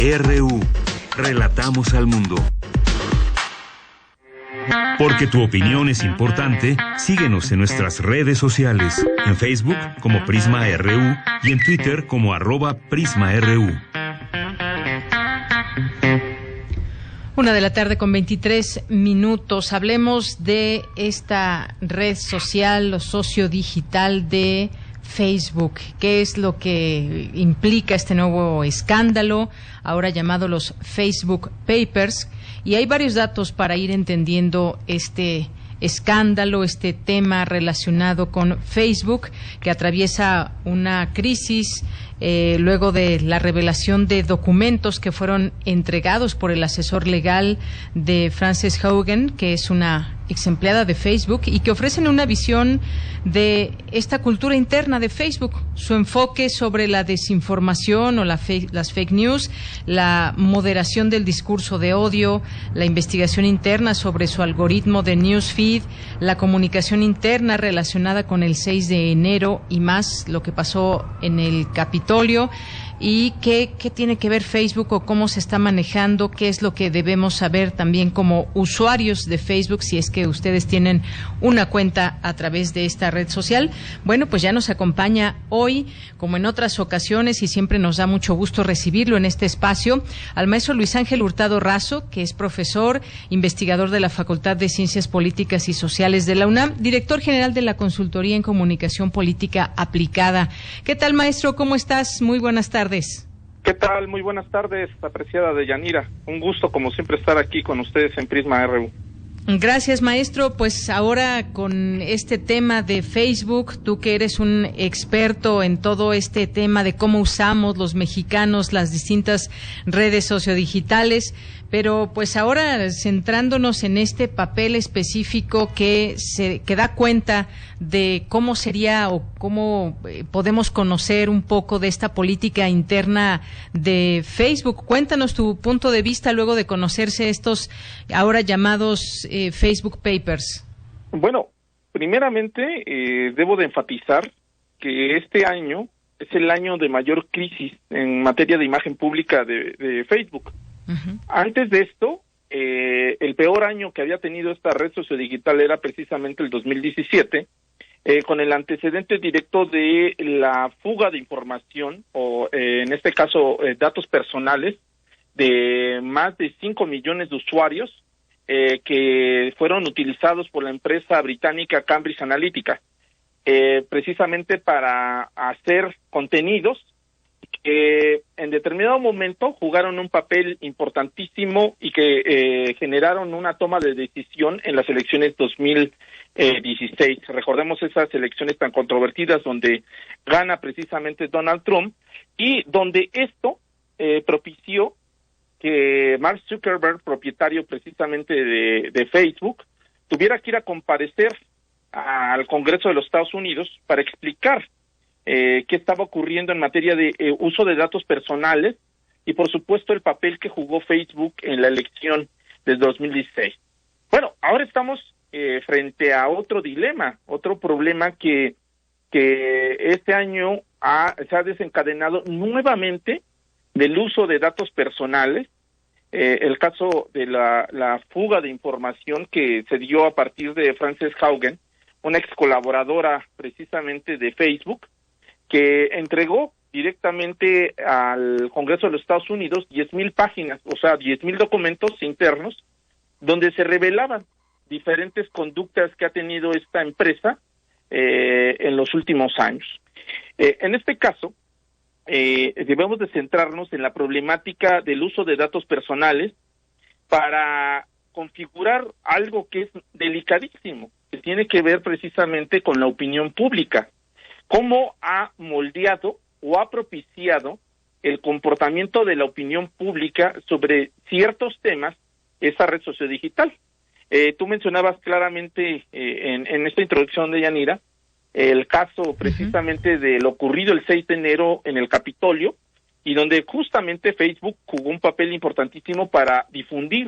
RU. Relatamos al mundo. Porque tu opinión es importante, síguenos en nuestras redes sociales. En Facebook como Prisma RU y en Twitter como @PrismaRU. 1:23 p.m. Hablemos de esta red social o sociodigital de Facebook. ¿Qué es lo que implica este nuevo escándalo, ahora llamado los Facebook Papers? Y hay varios datos para ir entendiendo este escándalo, este tema relacionado con Facebook, que atraviesa una crisis luego de la revelación de documentos que fueron entregados por el asesor legal de Frances Haugen, que es una ex empleada de Facebook, y que ofrecen una visión de esta cultura interna de Facebook, su enfoque sobre la desinformación o las fake news, la moderación del discurso de odio, la investigación interna sobre su algoritmo de newsfeed, la comunicación interna relacionada con el 6 de enero y más, lo que pasó en el Capitolio. ¿Y qué tiene que ver Facebook o cómo se está manejando? ¿Qué es lo que debemos saber también como usuarios de Facebook, si es que ustedes tienen una cuenta a través de esta red social? Bueno, pues ya nos acompaña hoy, como en otras ocasiones, y siempre nos da mucho gusto recibirlo en este espacio, al maestro Luis Ángel Hurtado Razo, que es profesor, investigador de la Facultad de Ciencias Políticas y Sociales de la UNAM, director general de la Consultoría en Comunicación Política Aplicada. ¿Qué tal, maestro? ¿Cómo estás? Muy buenas tardes. ¿Qué tal? Muy buenas tardes, apreciada Deyanira. Un gusto, como siempre, estar aquí con ustedes en Prisma RU. Gracias, maestro. Pues ahora con este tema de Facebook, tú que eres un experto en todo este tema de cómo usamos los mexicanos las distintas redes sociodigitales, pero pues ahora centrándonos en este papel específico que da cuenta de cómo sería o cómo podemos conocer un poco de esta política interna de Facebook. Cuéntanos tu punto de vista luego de conocerse estos ahora llamados Facebook Papers. Bueno, primeramente debo de enfatizar que este año es el año de mayor crisis en materia de imagen pública de Facebook. Uh-huh. Antes de esto, el peor año que había tenido esta red sociodigital era precisamente el 2017, con el antecedente directo de la fuga de información, o en este caso datos personales, de más de 5 millones de usuarios que fueron utilizados por la empresa británica Cambridge Analytica, precisamente para hacer contenidos que en determinado momento jugaron un papel importantísimo y que generaron una toma de decisión en las elecciones 2016. Recordemos esas elecciones tan controvertidas donde gana precisamente Donald Trump y donde esto propició que Mark Zuckerberg, propietario precisamente de Facebook, tuviera que ir a comparecer al Congreso de los Estados Unidos para explicar qué estaba ocurriendo en materia de uso de datos personales y, por supuesto, el papel que jugó Facebook en la elección del 2016. Bueno, ahora estamos frente a otro dilema, otro problema que este año se ha desencadenado nuevamente del uso de datos personales, el caso de la fuga de información que se dio a partir de Frances Haugen, una ex colaboradora precisamente de Facebook, que entregó directamente al Congreso de los Estados Unidos 10,000 páginas, o sea, 10,000 documentos internos, donde se revelaban diferentes conductas que ha tenido esta empresa en los últimos años. En este caso, debemos de centrarnos en la problemática del uso de datos personales para configurar algo que es delicadísimo, que tiene que ver precisamente con la opinión pública. ¿Cómo ha moldeado o ha propiciado el comportamiento de la opinión pública sobre ciertos temas esa red sociodigital? Tú mencionabas claramente en esta introducción de Yanira el caso precisamente de lo ocurrido el 6 de enero en el Capitolio, y donde justamente Facebook jugó un papel importantísimo para difundir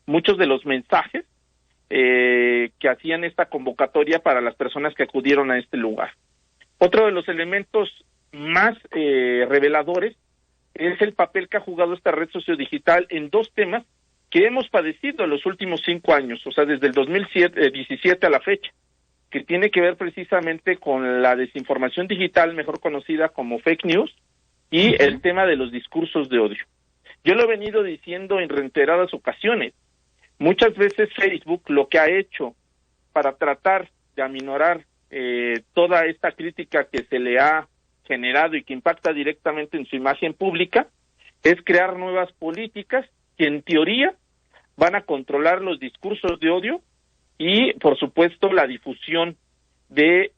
muchos de los mensajes que hacían esta convocatoria para las personas que acudieron a este lugar. Otro de los elementos más reveladores es el papel que ha jugado esta red sociodigital en dos temas que hemos padecido en los últimos 5 años, o sea, desde el 2017 a la fecha, que tiene que ver precisamente con la desinformación digital, mejor conocida como fake news, y el tema de los discursos de odio. Yo lo he venido diciendo en reiteradas ocasiones. Muchas veces Facebook lo que ha hecho para tratar de aminorar toda esta crítica que se le ha generado y que impacta directamente en su imagen pública es crear nuevas políticas que en teoría van a controlar los discursos de odio y, por supuesto, la difusión de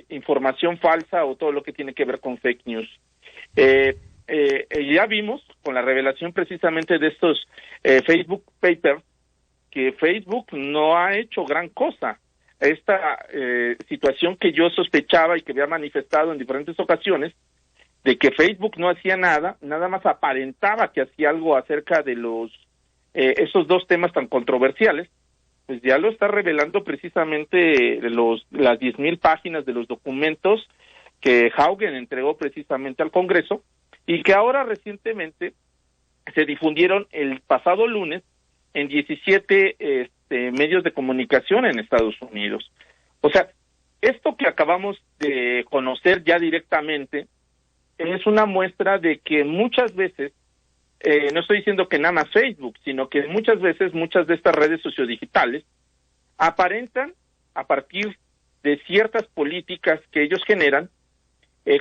información falsa o todo lo que tiene que ver con fake news. Ya vimos con la revelación precisamente de estos Facebook Papers que Facebook no ha hecho gran cosa. Esta situación que yo sospechaba y que había manifestado en diferentes ocasiones, de que Facebook no hacía nada, nada más aparentaba que hacía algo acerca de esos dos temas tan controversiales, pues ya lo está revelando precisamente las 10,000 páginas de los documentos que Haugen entregó precisamente al Congreso y que ahora recientemente se difundieron el pasado lunes en 17 medios de comunicación en Estados Unidos. O sea, esto que acabamos de conocer ya directamente es una muestra de que muchas veces, no estoy diciendo que nada más Facebook, sino que muchas veces muchas de estas redes sociodigitales aparentan, a partir de ciertas políticas que ellos generan,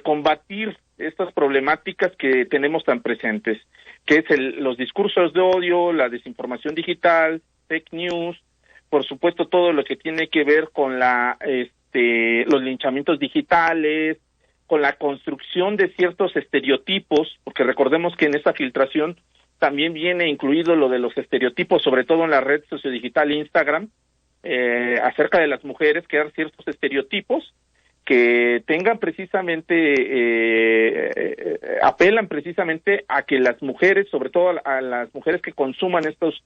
combatir estas problemáticas que tenemos tan presentes, que es los discursos de odio, la desinformación digital, fake news, por supuesto todo lo que tiene que ver con los linchamientos digitales, con la construcción de ciertos estereotipos, porque recordemos que en esta filtración también viene incluido lo de los estereotipos, sobre todo en la red sociodigital Instagram, acerca de las mujeres, crear ciertos estereotipos que tengan precisamente, apelan precisamente a que las mujeres, sobre todo a las mujeres que consuman estos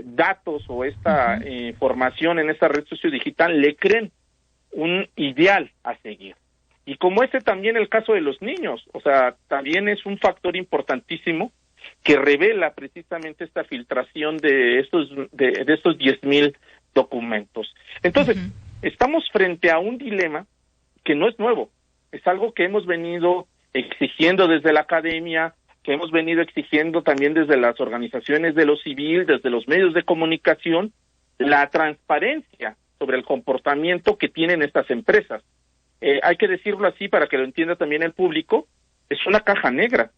datos o esta información en esta red sociodigital, le creen un ideal a seguir. Y como también el caso de los niños, o sea, también es un factor importantísimo que revela precisamente esta filtración de estos 10,000 documentos. Entonces, estamos frente a un dilema que no es nuevo, es algo que hemos venido exigiendo desde la academia, que hemos venido exigiendo también desde las organizaciones de lo civil, desde los medios de comunicación, la transparencia sobre el comportamiento que tienen estas empresas. Hay que decirlo así para que lo entienda también el público, es una caja negra.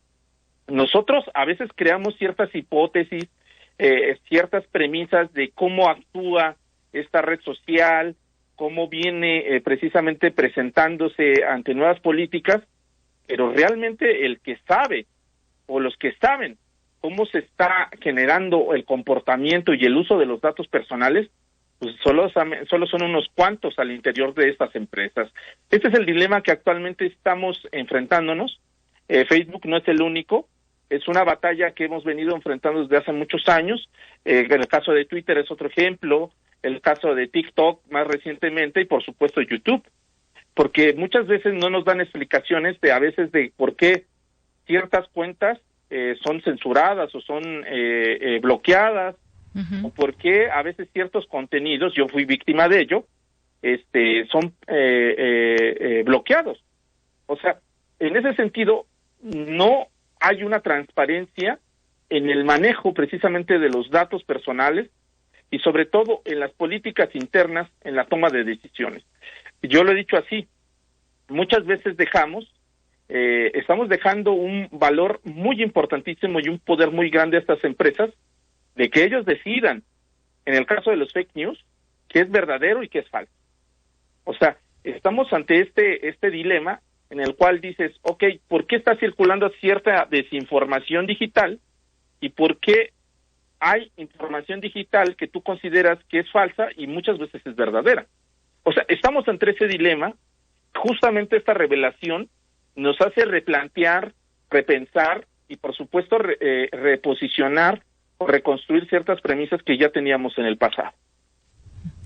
Nosotros a veces creamos ciertas hipótesis, ciertas premisas de cómo actúa esta red social, cómo viene precisamente presentándose ante nuevas políticas, pero realmente el que sabe o los que saben cómo se está generando el comportamiento y el uso de los datos personales, pues solo son unos cuantos al interior de estas empresas. Este es el dilema que actualmente estamos enfrentándonos. Facebook no es el único, es una batalla que hemos venido enfrentando desde hace muchos años. En el caso de Twitter es otro ejemplo, el caso de TikTok más recientemente y por supuesto YouTube, porque muchas veces no nos dan explicaciones a veces de por qué ciertas cuentas son censuradas o son bloqueadas, o por qué a veces ciertos contenidos, yo fui víctima de ello, son bloqueados. O sea, en ese sentido, no hay una transparencia en el manejo precisamente de los datos personales y sobre todo en las políticas internas en la toma de decisiones. Yo lo he dicho así, muchas veces estamos dejando un valor muy importantísimo y un poder muy grande a estas empresas de que ellos decidan, en el caso de los fake news, qué es verdadero y qué es falso. O sea, estamos ante este dilema en el cual dices, ok, ¿por qué está circulando cierta desinformación digital? ¿Y por qué hay información digital que tú consideras que es falsa y muchas veces es verdadera? O sea, estamos ante ese dilema. Justamente esta revelación nos hace replantear, repensar y por supuesto reposicionar o reconstruir ciertas premisas que ya teníamos en el pasado.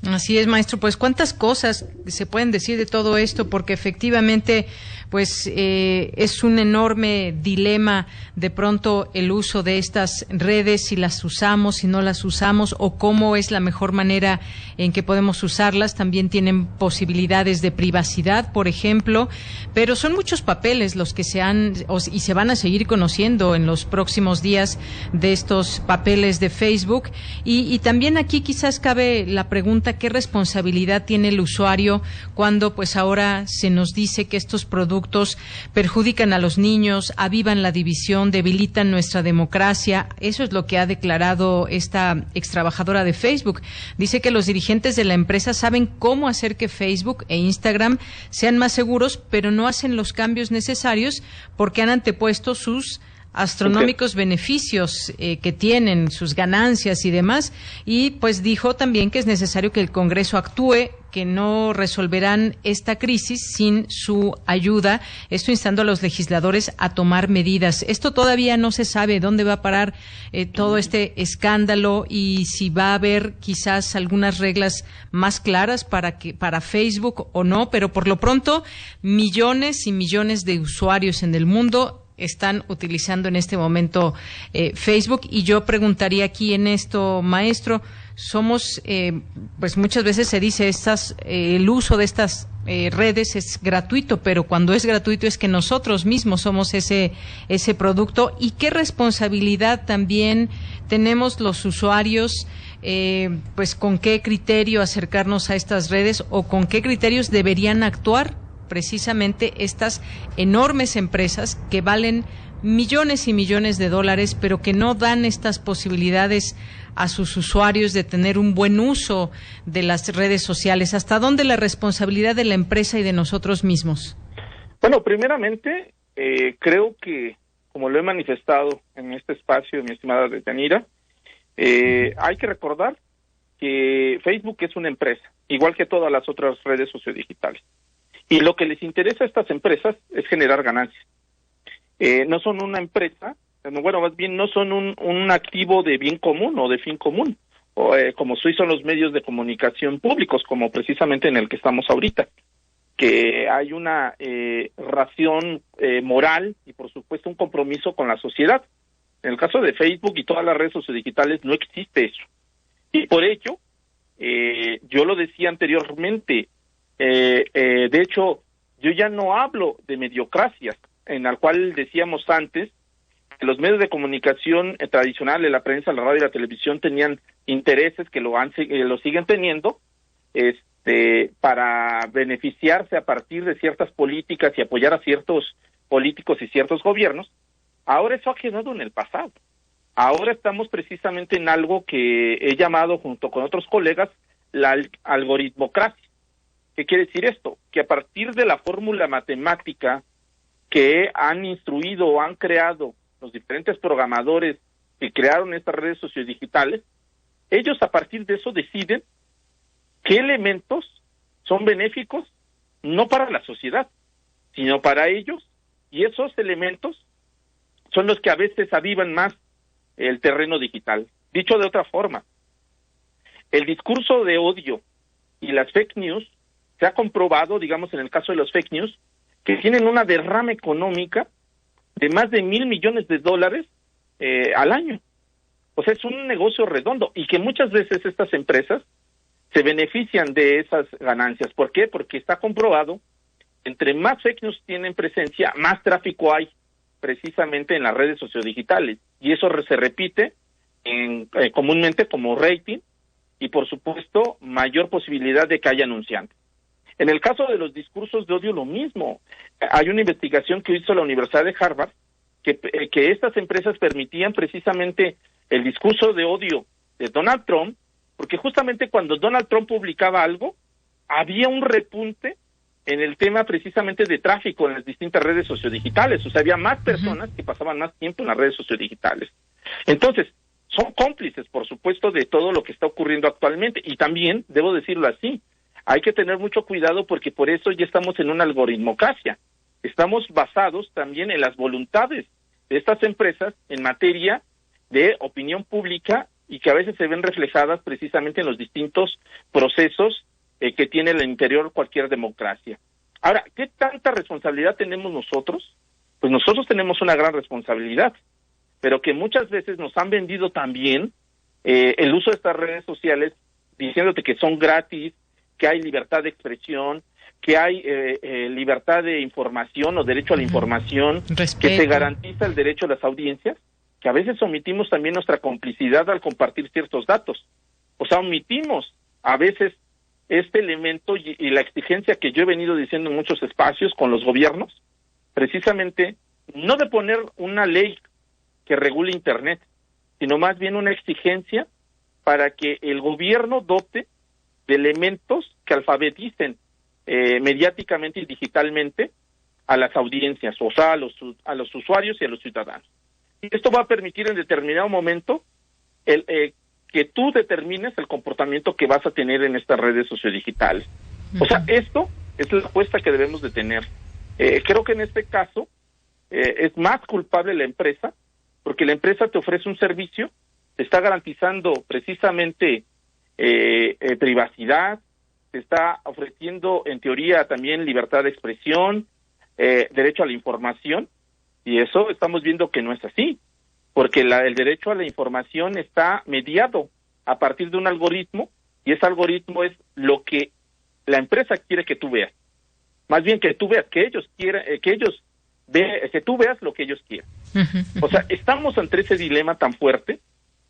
Así es, maestro. Pues cuántas cosas se pueden decir de todo esto, porque efectivamente, pues es un enorme dilema de pronto el uso de estas redes, si las usamos, si no las usamos, o cómo es la mejor manera en que podemos usarlas. También tienen posibilidades de privacidad, por ejemplo, pero son muchos papeles los que se han y se van a seguir conociendo en los próximos días de estos papeles de Facebook. Y también aquí quizás cabe la pregunta: ¿qué responsabilidad tiene el usuario cuando pues ahora se nos dice que estos productos perjudican a los niños, avivan la división, debilitan nuestra democracia? Eso es lo que ha declarado esta extrabajadora de Facebook. Dice que los dirigentes de la empresa saben cómo hacer que Facebook e Instagram sean más seguros, pero no hacen los cambios necesarios porque han antepuesto sus astronómicos beneficios que tienen, sus ganancias y demás. Y pues dijo también que es necesario que el Congreso actúe, que no resolverán esta crisis sin su ayuda. Esto instando a los legisladores a tomar medidas. Esto todavía no se sabe dónde va a parar todo este escándalo y si va a haber quizás algunas reglas más claras para Facebook o no, pero por lo pronto millones y millones de usuarios en el mundo están utilizando en este momento Facebook. Y yo preguntaría aquí en esto, maestro, somos, pues muchas veces se dice el uso de estas redes es gratuito, pero cuando es gratuito es que nosotros mismos somos ese producto. ¿Y qué responsabilidad también tenemos los usuarios? Pues con qué criterio acercarnos a estas redes o con qué criterios deberían actuar precisamente estas enormes empresas que valen millones y millones de dólares, pero que no dan estas posibilidades a sus usuarios de tener un buen uso de las redes sociales. ¿Hasta dónde la responsabilidad de la empresa y de nosotros mismos? Bueno, primeramente, creo que, como lo he manifestado en este espacio, mi estimada Deyanira, hay que recordar que Facebook es una empresa, igual que todas las otras redes sociodigitales. Y lo que les interesa a estas empresas es generar ganancias. No son una empresa, bueno, más bien no son un activo de bien común o de fin común, como son los medios de comunicación públicos, como precisamente en el que estamos ahorita, que hay una ración moral y, por supuesto, un compromiso con la sociedad. En el caso de Facebook y todas las redes sociodigitales no existe eso. Y por ello, yo lo decía anteriormente, de hecho, yo ya no hablo de mediocracias, en la cual decíamos antes que los medios de comunicación tradicionales, la prensa, la radio y la televisión tenían intereses que lo siguen teniendo, para beneficiarse a partir de ciertas políticas y apoyar a ciertos políticos y ciertos gobiernos. Ahora eso ha quedado en el pasado. Ahora estamos precisamente en algo que he llamado, junto con otros colegas, la algoritmocracia. ¿Qué quiere decir esto? Que a partir de la fórmula matemática que han instruido o han creado los diferentes programadores que crearon estas redes sociodigitales, ellos a partir de eso deciden qué elementos son benéficos no para la sociedad, sino para ellos, y esos elementos son los que a veces avivan más el terreno digital. Dicho de otra forma, el discurso de odio y las fake news se ha comprobado, digamos en el caso de los fake news, que tienen una derrama económica de más de $1,000 millones al año. O sea, es un negocio redondo y que muchas veces estas empresas se benefician de esas ganancias. ¿Por qué? Porque está comprobado, entre más fake news tienen presencia, más tráfico hay precisamente en las redes sociodigitales. Y eso se repite comúnmente como rating y, por supuesto, mayor posibilidad de que haya anunciantes. En el caso de los discursos de odio, lo mismo. Hay una investigación que hizo la Universidad de Harvard que estas empresas permitían precisamente el discurso de odio de Donald Trump, porque justamente cuando Donald Trump publicaba algo, había un repunte en el tema precisamente de tráfico en las distintas redes sociodigitales. O sea, había más personas que pasaban más tiempo en las redes sociodigitales. Entonces, son cómplices, por supuesto, de todo lo que está ocurriendo actualmente. Y también, debo decirlo así, hay que tener mucho cuidado porque por eso ya estamos en una algoritmocracia. Estamos basados también en las voluntades de estas empresas en materia de opinión pública y que a veces se ven reflejadas precisamente en los distintos procesos que tiene el interior cualquier democracia. Ahora, ¿qué tanta responsabilidad tenemos nosotros? Pues nosotros tenemos una gran responsabilidad, pero que muchas veces nos han vendido también el uso de estas redes sociales diciéndote que son gratis, que hay libertad de expresión, que hay libertad de información o derecho a la información, respeto, que se garantiza el derecho a las audiencias, que a veces omitimos también nuestra complicidad al compartir ciertos datos. O sea, omitimos a veces este elemento y la exigencia que yo he venido diciendo en muchos espacios con los gobiernos, precisamente no de poner una ley que regule Internet, sino más bien una exigencia para que el gobierno dote de elementos que alfabeticen mediáticamente y digitalmente a las audiencias, o sea, a los usuarios y a los ciudadanos. Y esto va a permitir en determinado momento que tú determines el comportamiento que vas a tener en estas redes sociodigitales. O sea, esto es la apuesta que debemos de tener. Creo que en este caso es más culpable la empresa, porque la empresa te ofrece un servicio, te está garantizando precisamente privacidad, te está ofreciendo en teoría también libertad de expresión, derecho a la información, y eso estamos viendo que no es así, porque el derecho a la información está mediado a partir de un algoritmo, y ese algoritmo es lo que la empresa quiere que tú veas. Más bien que tú veas, que tú veas lo que ellos quieren. O sea, estamos ante ese dilema tan fuerte.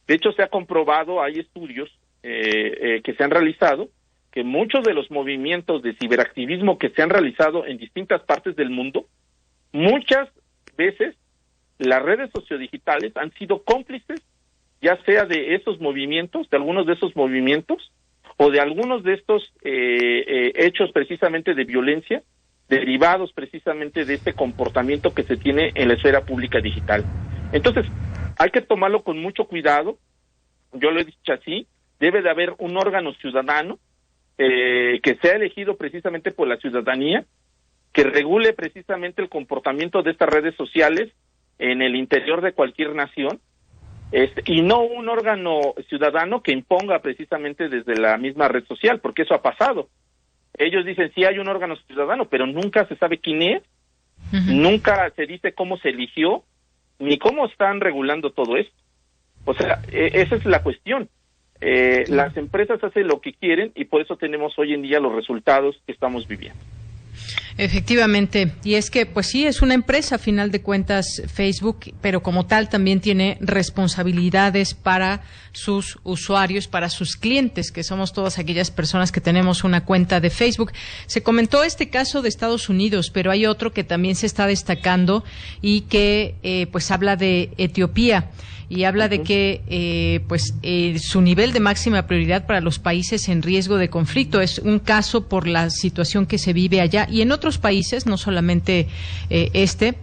De hecho, se ha comprobado, hay estudios que se han realizado, que muchos de los movimientos de ciberactivismo que se han realizado en distintas partes del mundo, muchas veces las redes sociodigitales han sido cómplices, ya sea de esos movimientos, de algunos de esos movimientos, o de algunos de estos hechos precisamente de violencia, derivados precisamente de este comportamiento que se tiene en la esfera pública digital. Entonces, hay que tomarlo con mucho cuidado. Yo lo he dicho así, debe de haber un órgano ciudadano que sea elegido precisamente por la ciudadanía, que regule precisamente el comportamiento de estas redes sociales en el interior de cualquier nación, y no un órgano ciudadano que imponga precisamente desde la misma red social, porque eso ha pasado. Ellos dicen sí hay un órgano ciudadano, pero nunca se sabe quién es, nunca se dice cómo se eligió, ni cómo están regulando todo esto. O sea, esa es la cuestión. Las empresas hacen lo que quieren y por eso tenemos hoy en día los resultados que estamos viviendo. Efectivamente, y es que pues sí, es una empresa a final de cuentas Facebook, pero como tal también tiene responsabilidades para sus usuarios, para sus clientes, que somos todas aquellas personas que tenemos una cuenta de Facebook. Se comentó este caso de Estados Unidos, pero hay otro que también se está destacando y que pues habla de Etiopía. Y habla de que su nivel de máxima prioridad para los países en riesgo de conflicto es un caso por la situación que se vive allá y en otros países, no solamente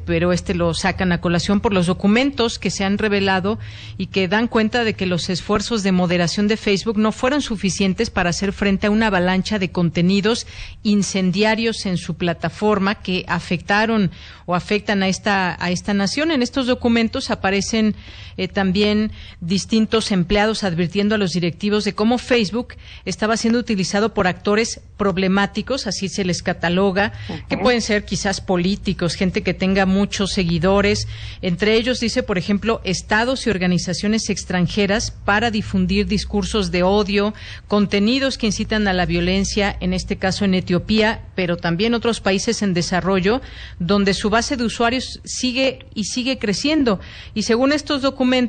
pero lo sacan a colación por los documentos que se han revelado y que dan cuenta de que los esfuerzos de moderación de Facebook no fueron suficientes para hacer frente a una avalancha de contenidos incendiarios en su plataforma que afectaron o afectan a esta nación. En estos documentos aparecen también distintos empleados advirtiendo a los directivos de cómo Facebook estaba siendo utilizado por actores problemáticos, así se les cataloga, que pueden ser quizás políticos, gente que tenga muchos seguidores. Entre ellos dice, por ejemplo, estados y organizaciones extranjeras para difundir discursos de odio, contenidos que incitan a la violencia, en este caso en Etiopía, pero también otros países en desarrollo, donde su base de usuarios sigue creciendo. Y según estos documentos,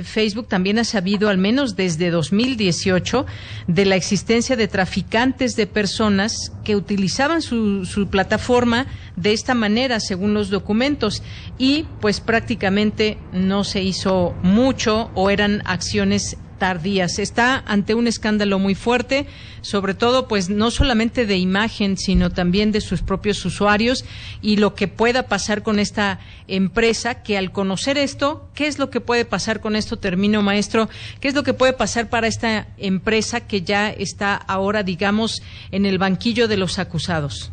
Facebook también ha sabido, al menos desde 2018, de la existencia de traficantes de personas que utilizaban su plataforma de esta manera, según los documentos, y pues prácticamente no se hizo mucho o eran acciones tardías. Está ante un escándalo muy fuerte, sobre todo pues no solamente de imagen, sino también de sus propios usuarios y lo que pueda pasar con esta empresa, que al conocer esto, ¿qué es lo que puede pasar con esto? Termino, maestro. ¿Qué es lo que puede pasar para esta empresa que ya está ahora, digamos, en el banquillo de los acusados?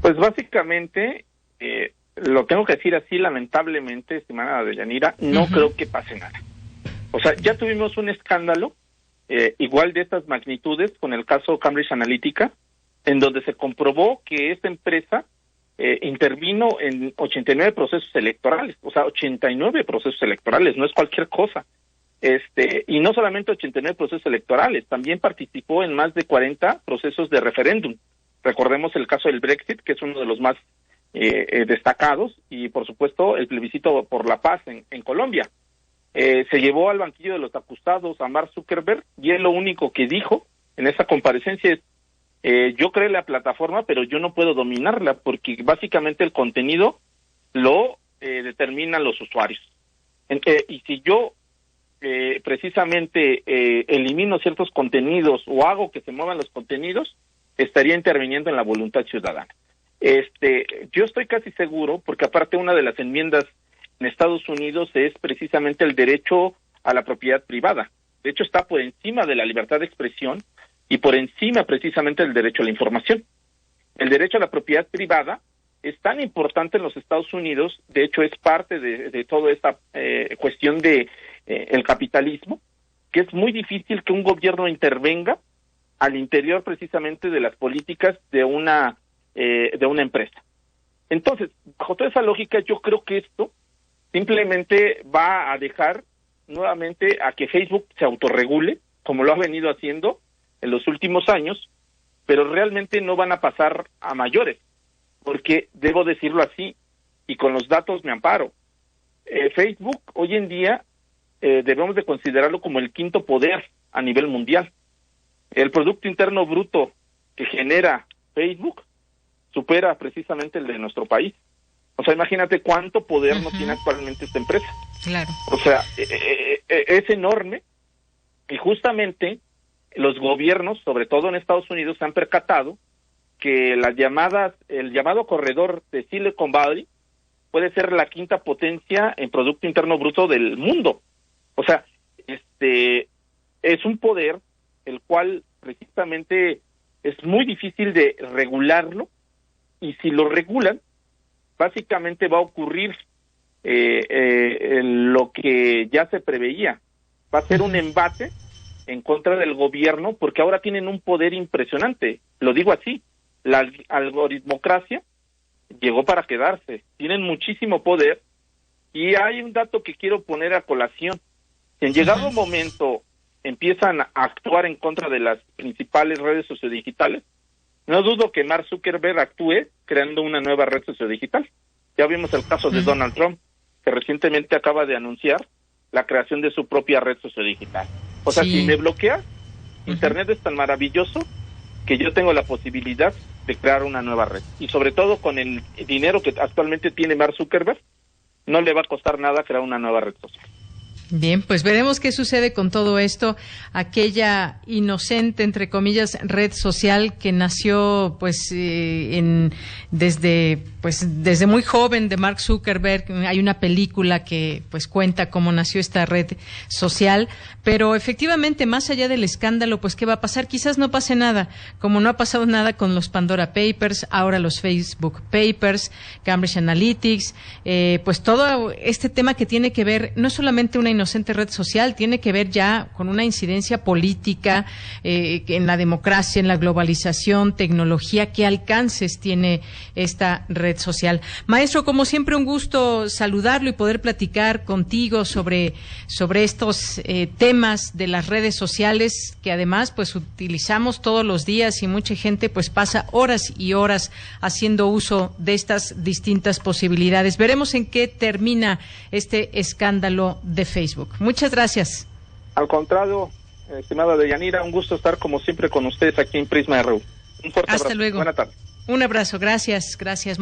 Pues básicamente, lo tengo que decir así, lamentablemente, estimada Deyanira, no creo que pase nada. O sea, ya tuvimos un escándalo igual de estas magnitudes con el caso Cambridge Analytica, en donde se comprobó que esta empresa intervino en 89 procesos electorales, o sea, 89 procesos electorales, no es cualquier cosa. Y no solamente 89 procesos electorales, también participó en más de 40 procesos de referéndum. Recordemos el caso del Brexit, que es uno de los más destacados, y por supuesto el plebiscito por la paz en Colombia. Se llevó al banquillo de los acusados a Mark Zuckerberg, y él lo único que dijo en esa comparecencia es: yo creé la plataforma, pero yo no puedo dominarla, porque básicamente el contenido lo determinan los usuarios. Y si yo precisamente elimino ciertos contenidos o hago que se muevan los contenidos, estaría interviniendo en la voluntad ciudadana. Yo estoy casi seguro, porque aparte una de las enmiendas en Estados Unidos es precisamente el derecho a la propiedad privada. De hecho, está por encima de la libertad de expresión y por encima precisamente del derecho a la información. El derecho a la propiedad privada es tan importante en los Estados Unidos, de hecho es parte de toda esta cuestión de el capitalismo, que es muy difícil que un gobierno intervenga al interior precisamente de las políticas de una empresa. Entonces, bajo toda esa lógica, yo creo que esto simplemente va a dejar nuevamente a que Facebook se autorregule, como lo ha venido haciendo en los últimos años, pero realmente no van a pasar a mayores, porque debo decirlo así, y con los datos me amparo. Facebook hoy en día debemos de considerarlo como el quinto poder a nivel mundial. El Producto Interno Bruto que genera Facebook supera precisamente el de nuestro país. O sea, imagínate cuánto poder no tiene actualmente esta empresa. Claro. O sea, es enorme, y justamente los gobiernos, sobre todo en Estados Unidos, se han percatado que el llamado corredor de Silicon Valley puede ser la quinta potencia en Producto Interno Bruto del mundo. O sea, es un poder el cual precisamente es muy difícil de regularlo, y si lo regulan, básicamente va a ocurrir lo que ya se preveía. Va a ser un embate en contra del gobierno, porque ahora tienen un poder impresionante. Lo digo así, la algoritmocracia llegó para quedarse. Tienen muchísimo poder, y hay un dato que quiero poner a colación. Si en llegado un momento empiezan a actuar en contra de las principales redes sociodigitales, no dudo que Mark Zuckerberg actúe creando una nueva red sociodigital. Ya vimos el caso de Donald Trump, que recientemente acaba de anunciar la creación de su propia red sociodigital. O sea, si me bloquea, Internet es tan maravilloso que yo tengo la posibilidad de crear una nueva red. Y sobre todo con el dinero que actualmente tiene Mark Zuckerberg, no le va a costar nada crear una nueva red social. Bien, pues veremos qué sucede con todo esto. Aquella inocente, entre comillas, red social que nació desde muy joven de Mark Zuckerberg. Hay una película que pues cuenta cómo nació esta red social, pero efectivamente, más allá del escándalo, pues ¿qué va a pasar? Quizás no pase nada, como no ha pasado nada con los Pandora Papers, ahora los Facebook Papers, Cambridge Analytics, pues todo este tema que tiene que ver no solamente una inocente red social, tiene que ver ya con una incidencia política en la democracia, en la globalización, tecnología. ¿Qué alcances tiene esta red social? Maestro, como siempre, un gusto saludarlo y poder platicar contigo sobre estos temas de las redes sociales, que además pues utilizamos todos los días, y mucha gente pues pasa horas y horas haciendo uso de estas distintas posibilidades. Veremos en qué termina este escándalo de Facebook. Muchas gracias. Al contrario, estimada Deyanira, un gusto estar como siempre con ustedes aquí en Prisma RU. Un fuerte abrazo. Hasta luego. Buenas tardes. Un abrazo. Gracias, maestro.